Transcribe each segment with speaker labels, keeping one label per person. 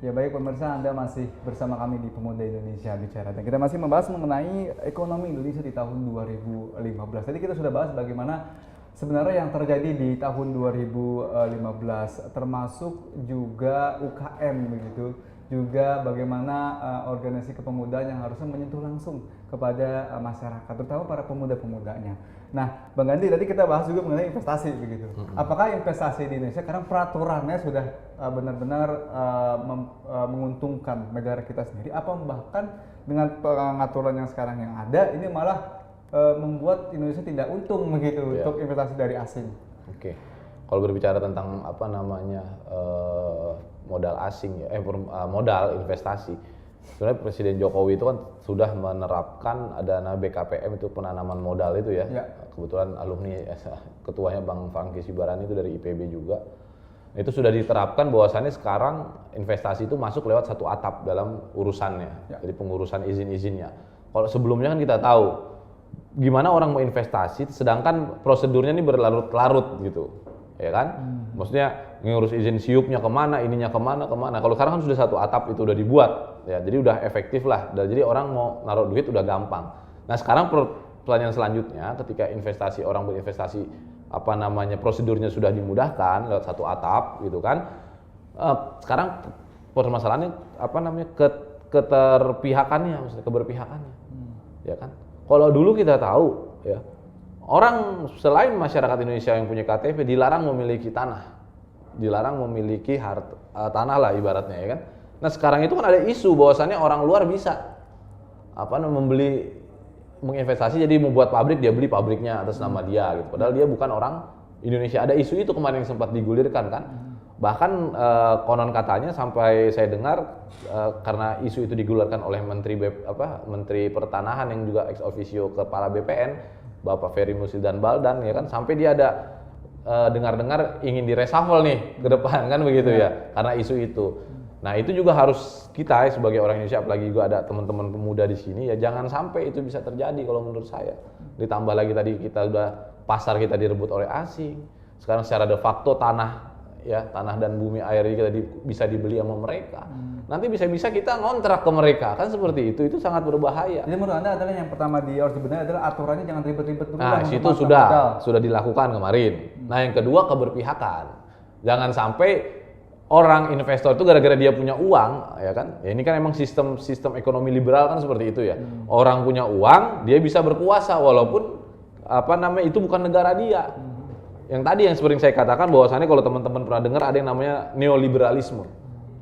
Speaker 1: Ya baik pemirsa, Anda masih bersama kami di Pemuda Indonesia Bicara dan kita masih membahas mengenai ekonomi Indonesia di tahun 2015. Tadi kita sudah bahas bagaimana sebenarnya yang terjadi di tahun 2015 termasuk juga UKM begitu, juga bagaimana organisasi kepemudaan yang harusnya menyentuh langsung kepada masyarakat, terutama para pemuda-pemudanya. Nah, Bang Gandhi, tadi kita bahas juga mengenai investasi begitu. Apakah investasi di Indonesia karena peraturannya sudah benar-benar menguntungkan negara kita sendiri, apa bahkan dengan pengaturan yang sekarang yang ada ini malah membuat Indonesia tidak untung begitu untuk investasi dari asing?
Speaker 2: Oke. Kalau berbicara tentang apa namanya modal asing ya, modal investasi, sebenarnya Presiden Jokowi itu kan sudah menerapkan ada BKPM, itu penanaman modal itu ya. Kebetulan alumni ketuanya Bang Franky Sibarani itu dari IPB juga. Itu sudah diterapkan bahwasannya sekarang investasi itu masuk lewat satu atap dalam urusannya, jadi pengurusan izin-izinnya. Kalau sebelumnya kan kita tahu gimana orang mau investasi, sedangkan prosedurnya ini berlarut-larut gitu, ya kan? Maksudnya ngurus izin siupnya kemana, ininya kemana. Kalau sekarang kan sudah satu atap itu udah dibuat, ya. Jadi udah efektif lah. Jadi orang mau naruh duit udah gampang. Nah sekarang pertanyaan selanjutnya, ketika orang berinvestasi, apa namanya prosedurnya sudah dimudahkan lewat satu atap, gitu kan? Sekarang permasalahannya apa namanya keterpihakannya, maksudnya keberpihakannya, ya kan? Kalau dulu kita tahu, ya orang selain masyarakat Indonesia yang punya KTP dilarang memiliki tanah, dilarang memiliki tanah lah ibaratnya, ya kan? Nah sekarang itu kan ada isu bahwasannya orang luar bisa menginvestasi, jadi mau buat pabrik, dia beli pabriknya atas nama dia gitu. Padahal dia bukan orang Indonesia. Ada isu itu kemarin yang sempat digulirkan kan. Bahkan konon katanya sampai saya dengar karena isu itu digulirkan oleh Menteri Pertanahan yang juga ex officio kepala BPN, Bapak Ferry Musiddan Baldan, ya kan, sampai dia ada dengar-dengar ingin direshuffle nih ke depan kan begitu ya, karena isu itu. Nah itu juga harus kita sebagai orang Indonesia, apalagi juga ada teman-teman pemuda di sini, ya jangan sampai itu bisa terjadi kalau menurut saya. Ditambah lagi tadi kita udah pasar kita direbut oleh asing. Sekarang secara de facto tanah dan bumi air kita bisa dibeli sama mereka. Nanti bisa-bisa kita ngontrak ke mereka, kan seperti itu sangat berbahaya.
Speaker 1: Jadi menurut Anda adalah yang pertama harus dibenahi adalah aturannya jangan ribet-ribet dulu.
Speaker 2: Nah itu sudah dilakukan kemarin. Nah yang kedua keberpihakan. Jangan sampai orang investor itu gara-gara dia punya uang, ya kan? Ya ini kan emang sistem ekonomi liberal kan seperti itu ya. Orang punya uang, dia bisa berkuasa walaupun itu bukan negara dia. Yang tadi yang sering saya katakan bahwasannya kalau teman-teman pernah dengar ada yang namanya neoliberalisme,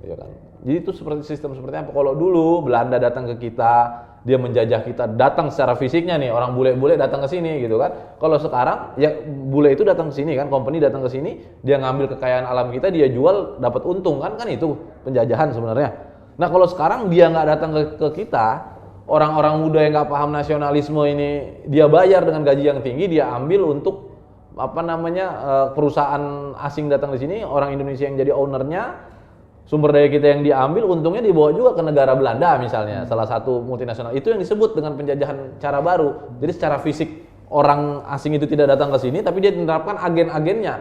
Speaker 2: ya kan? Jadi itu sistem seperti apa? Kalau dulu Belanda datang ke kita, dia menjajah kita, datang secara fisiknya nih, orang bule-bule datang ke sini gitu kan. Kalau sekarang ya bule itu datang ke sini kan, company datang ke sini, dia ngambil kekayaan alam kita, dia jual dapat untung kan itu penjajahan sebenarnya. Nah kalau sekarang dia nggak datang ke kita, orang-orang muda yang nggak paham nasionalisme ini, dia bayar dengan gaji yang tinggi, dia ambil untuk perusahaan asing datang di sini, orang Indonesia yang jadi ownernya, sumber daya kita yang diambil, untungnya dibawa juga ke negara Belanda misalnya, salah satu multinasional. Itu yang disebut dengan penjajahan cara baru. Jadi secara fisik orang asing itu tidak datang ke sini, tapi dia menerapkan agen-agennya.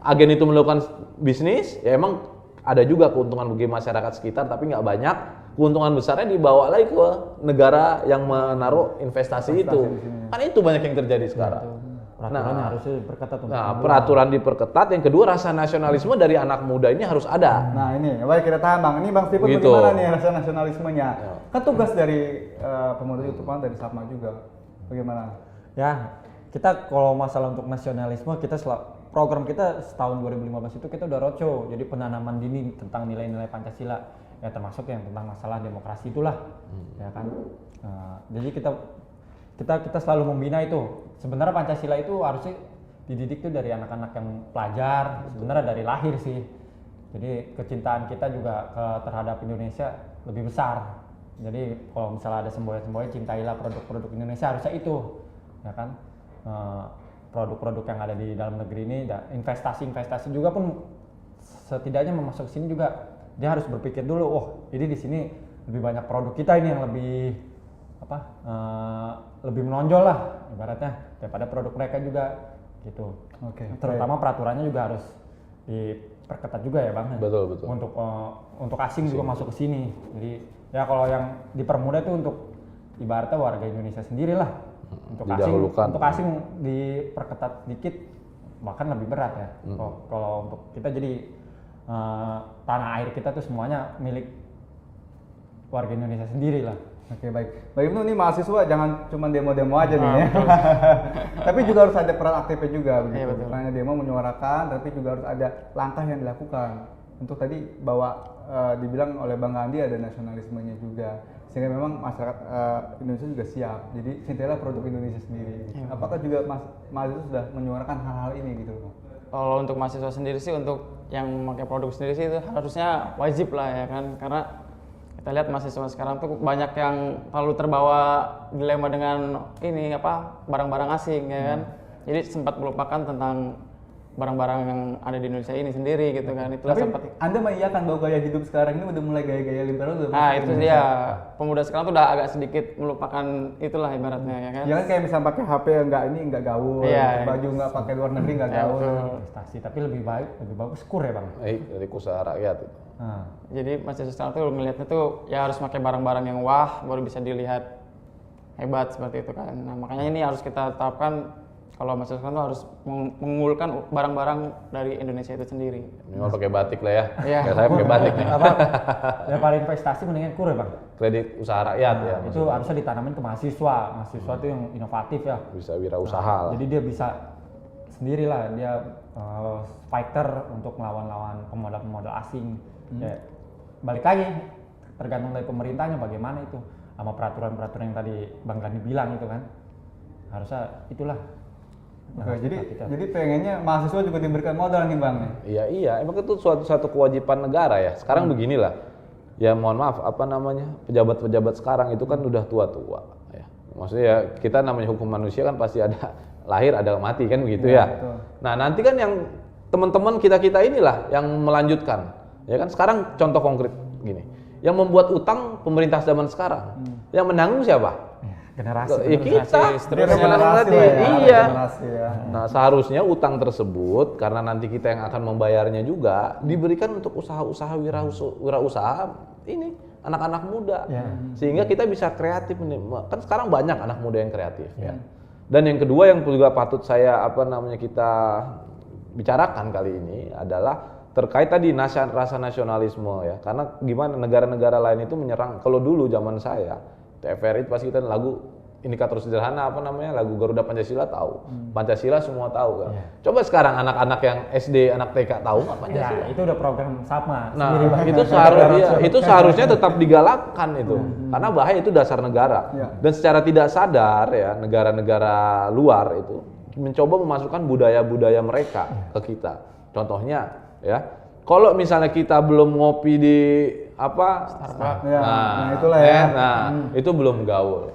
Speaker 2: Agen itu melakukan bisnis, ya emang ada juga keuntungan bagi masyarakat sekitar, tapi nggak banyak. Keuntungan besarnya dibawa lagi ke negara yang menaruh investasi itu. Kan itu banyak yang terjadi sekarang.
Speaker 1: Peraturannya harusnya diperketat.
Speaker 2: Peraturan diperketat. Yang kedua, rasa nasionalisme dari anak muda ini harus ada.
Speaker 1: Nah ini, baik kita tahan Bang. Ini Bang Stephen bagaimana nih rasa nasionalismenya? Kan tugas dari pemuda YouTube dari Sapma juga. Bagaimana?
Speaker 3: Ya, kita kalau masalah untuk nasionalisme, program kita setahun 2015 itu kita udah roadshow. Jadi penanaman dini tentang nilai-nilai Pancasila. Ya termasuk yang tentang masalah demokrasi itulah. Ya kan? Jadi kita selalu membina itu. Sebenarnya Pancasila itu harusnya dididik tuh dari anak-anak yang pelajar, sebenarnya dari lahir sih. Jadi kecintaan kita juga terhadap Indonesia lebih besar. Jadi kalau misalnya ada semboyan-semboyan, cintailah produk-produk Indonesia, harusnya itu, ya kan? Produk-produk yang ada di dalam negeri ini, investasi juga pun setidaknya memasuk sini juga dia harus berpikir dulu, ini di sini lebih banyak produk kita ini yang lebih menonjol lah ibaratnya daripada produk mereka juga gitu.
Speaker 1: Oke.
Speaker 3: Terutama peraturannya juga harus diperketat juga ya Bang.
Speaker 2: Betul.
Speaker 3: Untuk asing juga masuk ke sini. Jadi ya kalau yang dipermudah itu untuk ibaratnya warga Indonesia sendiri lah.
Speaker 2: Didahulukan.
Speaker 3: Untuk asing diperketat dikit bahkan lebih berat ya. Kalau untuk kita jadi tanah air kita tuh semuanya milik warga Indonesia sendiri lah.
Speaker 1: Oke, baik. Bagi Ibnu, ini mahasiswa jangan cuma demo-demo aja nih ya. Tapi juga harus ada peran aktifnya juga begitu.
Speaker 3: Iya, betul.
Speaker 1: Karena demo menyuarakan, tapi juga harus ada langkah yang dilakukan. Untuk tadi bahwa dibilang oleh Bang Andi ada nasionalismenya juga. Sehingga memang masyarakat Indonesia juga siap. Jadi cintailah produk Indonesia sendiri. Apakah juga mahasiswa sudah menyuarakan hal-hal ini gitu loh?
Speaker 4: Kalau untuk mahasiswa sendiri sih, untuk yang memakai produk sendiri sih itu harusnya wajib lah ya kan, karena kita lihat mahasiswa sekarang tuh banyak yang terlalu terbawa dilema dengan ini barang-barang asing ya kan. Jadi sempat melupakan tentang barang-barang yang ada di Indonesia ini sendiri gitu kan. Itulah
Speaker 1: Tapi
Speaker 4: sempat.
Speaker 1: Anda mengiyakan bahwa gaya hidup sekarang ini udah mulai gaya-gaya liberal udah
Speaker 4: Nah itu dia, pemuda sekarang tuh udah agak sedikit melupakan itulah ibaratnya ya kan.
Speaker 1: Ya kan kayak misalnya pakai HP enggak gaul,
Speaker 4: Iya,
Speaker 1: baju enggak pakai luar negeri enggak
Speaker 4: Ya,
Speaker 1: gaul.
Speaker 4: betul.
Speaker 3: Prestasi tapi lebih bagus kur ya Bang.
Speaker 2: Dari usaha rakyat itu.
Speaker 4: Jadi mahasiswa sekarang tuh ngelihatnya tuh ya harus pakai barang-barang yang wah baru bisa dilihat hebat seperti itu kan. Nah makanya ini harus kita terapkan. Kalau mahasiswa sekarang tuh harus mengunggulkan barang-barang dari Indonesia itu sendiri.
Speaker 2: Minimal pakai batik lah ya.
Speaker 4: Iya.
Speaker 2: Kayak saya pakai batik nih.
Speaker 3: Daripada investasi mendingan kur ya Bang.
Speaker 2: Kredit usaha rakyat ya.
Speaker 3: Itu harusnya ditanamin ke mahasiswa. Mahasiswa itu yang inovatif ya.
Speaker 2: Bisa wirausaha lah.
Speaker 3: Jadi dia bisa sendirilah, dia fighter untuk melawan pemodal-pemodal asing. Ya, balik lagi tergantung dari pemerintahnya bagaimana itu sama peraturan-peraturan yang tadi Bang Gani bilang itu kan. Harusnya itulah.
Speaker 1: Oke, jadi pengennya mahasiswa juga diberikan modal nih Bang.
Speaker 2: Iya, emang itu suatu kewajiban negara ya. Sekarang beginilah, ya mohon maaf, pejabat-pejabat sekarang itu kan udah tua-tua. Ya. Maksudnya ya kita namanya hukum manusia kan pasti ada lahir ada mati kan begitu ya.
Speaker 1: Betul.
Speaker 2: Nah nanti kan yang teman-teman kita inilah yang melanjutkan. Ya kan sekarang contoh konkret gini, yang membuat utang pemerintah zaman sekarang, yang menanggung siapa?
Speaker 3: Generasi.
Speaker 2: Ya kita,
Speaker 1: Generasi
Speaker 2: tadi,
Speaker 1: lah ya,
Speaker 2: iya.
Speaker 1: generasi ya.
Speaker 2: Nah seharusnya utang tersebut karena nanti kita yang akan membayarnya juga diberikan untuk usaha-usaha wirausaha ini anak-anak muda, sehingga kita bisa kreatif nih. Kan sekarang banyak anak muda yang kreatif ya. Dan yang kedua yang juga patut saya kita bicarakan kali ini adalah terkait tadi rasa nasionalisme ya. Karena gimana negara-negara lain itu menyerang. Kalau dulu zaman saya TVRI pasti kita lagu indikator sederhana lagu Garuda Pancasila tahu. Pancasila semua tahu kan. Coba sekarang anak-anak yang SD, anak TK tahu nggak Pancasila?
Speaker 3: Ya, itu udah program sama.
Speaker 2: Nah,
Speaker 3: sendiri,
Speaker 2: itu seharusnya tetap digalakkan itu. Karena bahaya itu dasar negara. Dan secara tidak sadar ya, negara-negara luar itu mencoba memasukkan budaya-budaya mereka ke kita. Contohnya ya, kalau misalnya kita belum ngopi di Starbucks.
Speaker 1: Ya, nah itulah ya.
Speaker 2: Itu belum gaul.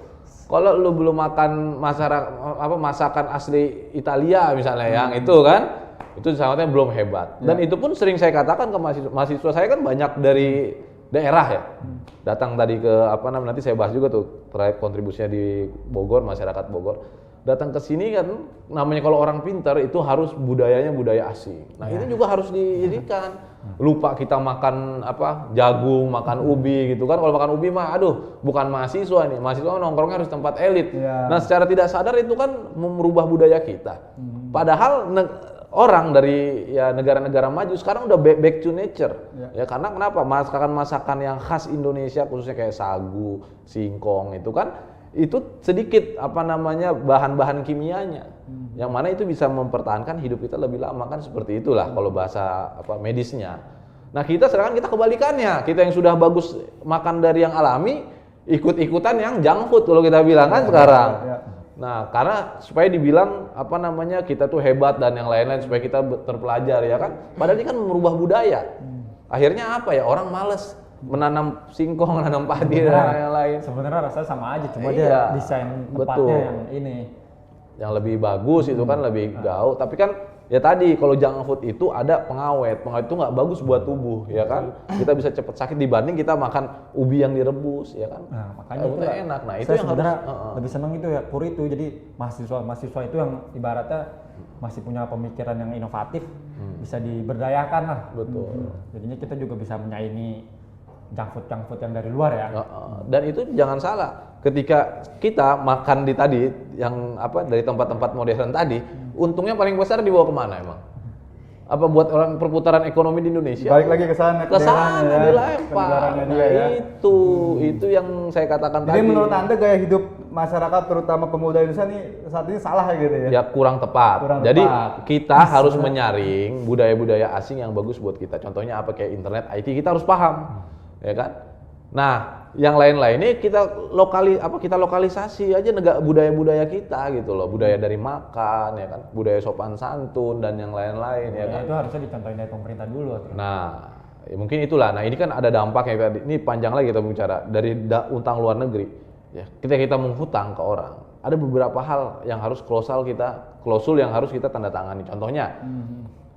Speaker 2: Kalau lu belum makan masakan asli Italia misalnya yang itu kan, itu sangatnya belum hebat. Dan itu pun sering saya katakan ke mahasiswa saya kan banyak dari daerah ya. Datang tadi ke nanti saya bahas juga tuh terkait kontribusinya di Bogor, masyarakat Bogor. Datang ke sini kan namanya kalau orang pintar itu harus budayanya budaya asing. Nah, ini juga harus dijadikan. Lupa kita makan jagung, makan ubi gitu kan. Kalau makan ubi mah bukan mahasiswa nih. Mahasiswa nongkrongnya harus tempat elit. Nah, secara tidak sadar itu kan merubah budaya kita. Padahal orang dari negara-negara maju sekarang udah back to nature. Ya karena kenapa? Masakan yang khas Indonesia khususnya kayak sagu, singkong itu kan itu sedikit bahan-bahan kimianya yang mana itu bisa mempertahankan hidup kita lebih lama kan seperti itulah kalau bahasa medisnya. Nah kita sekarang kita kebalikannya, kita yang sudah bagus makan dari yang alami ikut-ikutan yang junk food kalau kita bilang kan sekarang. Nah karena supaya dibilang kita tuh hebat dan yang lain-lain supaya kita terpelajar ya kan, padahal ini kan merubah budaya. Akhirnya orang males menanam singkong, menanam padi dan lain-lain.
Speaker 3: Sebenarnya rasanya sama aja, cuma dia desain tempatnya yang ini.
Speaker 2: Yang lebih bagus itu kan lebih gaul, tapi kan ya tadi kalau junk food itu ada pengawet itu nggak bagus buat tubuh ya kan. Kita bisa cepat sakit dibanding kita makan ubi yang direbus ya kan.
Speaker 3: Nah makanya itu
Speaker 2: enak. Nah itu
Speaker 3: saya
Speaker 2: yang
Speaker 3: sebenarnya
Speaker 2: harus
Speaker 3: lebih senang itu ya kur itu. Jadi mahasiswa itu yang ibaratnya masih punya pemikiran yang inovatif, bisa diberdayakan lah.
Speaker 2: Betul.
Speaker 3: Jadinya kita juga bisa menyaingi junk food yang dari luar ya.
Speaker 2: Dan itu jangan salah, ketika kita makan di tadi yang apa dari tempat-tempat modern tadi, untungnya paling besar dibawa kemana emang? Apa buat orang perputaran ekonomi di Indonesia?
Speaker 1: Balik lagi ke sana,
Speaker 2: ke sana
Speaker 1: daerahnya ya,
Speaker 2: dilempar.
Speaker 1: ke negaranya dia
Speaker 2: Nah,
Speaker 1: ya.
Speaker 2: itu yang saya katakan
Speaker 1: Jadi
Speaker 2: tadi.
Speaker 1: menurut Anda gaya hidup masyarakat terutama pemuda Indonesia nih saat ini salah gitu ya?
Speaker 2: Ya kurang tepat.
Speaker 1: Kurang
Speaker 2: Jadi
Speaker 1: tepat.
Speaker 2: kita harus menyaring budaya-budaya asing yang bagus buat kita. Contohnya apa, kayak internet, IT, kita harus paham, ya kan? Nah, yang lain-lainnya kita lokalisasi aja budaya-budaya kita gitu loh, budaya dari makan, ya kan, budaya sopan santun dan yang lain-lain, ya kan.
Speaker 3: Itu harusnya dicontohin dari pemerintah dulu.
Speaker 2: Nah, ya mungkin itulah. Nah, ini kan ada dampaknya tadi. Ini panjang lagi kita bicara dari utang luar negeri. Ya, kita menghutang ke orang. Ada beberapa hal yang harus klausul yang harus kita tanda tangani. Contohnya,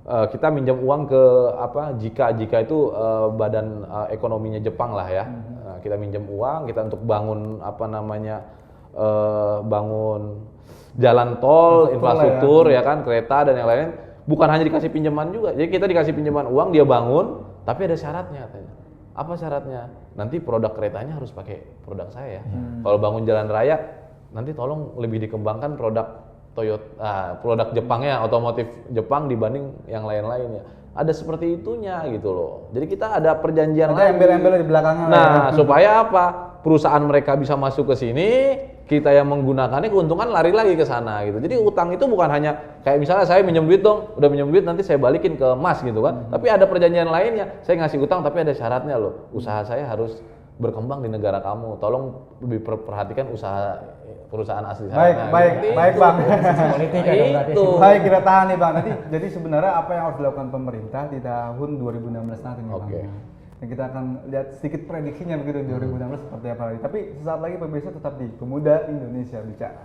Speaker 2: kita minjam uang ke jika itu badan ekonominya Jepang lah ya. Kita minjam uang kita untuk bangun bangun jalan tol, infrastruktur ya kan, kereta dan yang lain. Bukan hanya dikasih pinjaman juga. Jadi kita dikasih pinjaman uang, dia bangun, tapi ada syaratnya katanya. Apa syaratnya? Nanti produk keretanya harus pakai produk saya. Kalau bangun jalan raya, nanti tolong lebih dikembangkan produk Toyota, produk Jepangnya, otomotif Jepang dibanding yang lain-lainnya. Ada seperti itunya gitu loh. Jadi kita ada perjanjian
Speaker 1: Ada embel-embel di belakangnya.
Speaker 2: Nah, supaya apa? Perusahaan mereka bisa masuk ke sini, kita yang menggunakannya keuntungan lari lagi ke sana gitu. Jadi utang itu bukan hanya kayak misalnya saya minjem duit dong, udah minjem duit nanti saya balikin ke Mas gitu kan. Tapi ada perjanjian lainnya. Saya ngasih utang tapi ada syaratnya loh. Usaha saya harus berkembang di negara kamu. Tolong lebih perhatikan usaha perusahaan asli saya.
Speaker 1: Baik Bang.
Speaker 3: Politik ya berarti.
Speaker 2: Itu.
Speaker 1: Baik, kita tahan nih Bang. Nanti jadi sebenarnya apa yang harus dilakukan pemerintah di tahun 2016 nanti nih Bang.
Speaker 2: Oke.
Speaker 1: Dan kita akan lihat sedikit prediksinya begitu di 2016 seperti apa lagi. Tapi sesaat lagi pemirsa tetap di Pemuda Indonesia Bicara.